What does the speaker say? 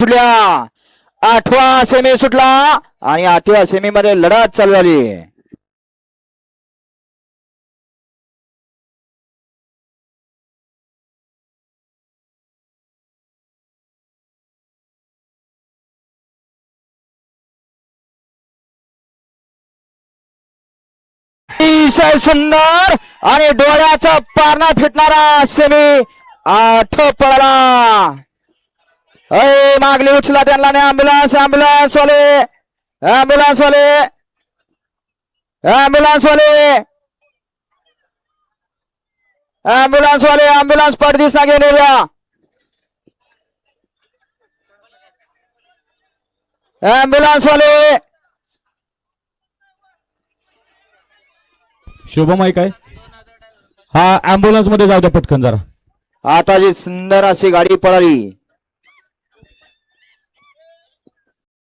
सुटल्या. 8वा सेमी सुटला आणि 8व्या सेमी मध्ये लढत चालू झाली. अतिशय सुंदर आणि डोळ्याचा पारणा फिटणारा सेमी 8 पडला. मागली उचला त्यांना. ॲम्ब्युलन्स ॲम्ब्युलन्स वाले ॲम्ब्युलन्स वाले ॲम्ब्युलन्स वाले ॲम्ब्युलन्स वाले ॲम्ब्युलन्स पडदिस ना घेऊन येऊया. ॲम्ब्युलन्स वाले शुभम आहे काय? हा ॲम्ब्युलन्स मध्ये जाऊ द्या पटकन जरा. आता जी सुंदर अशी गाडी पळाली.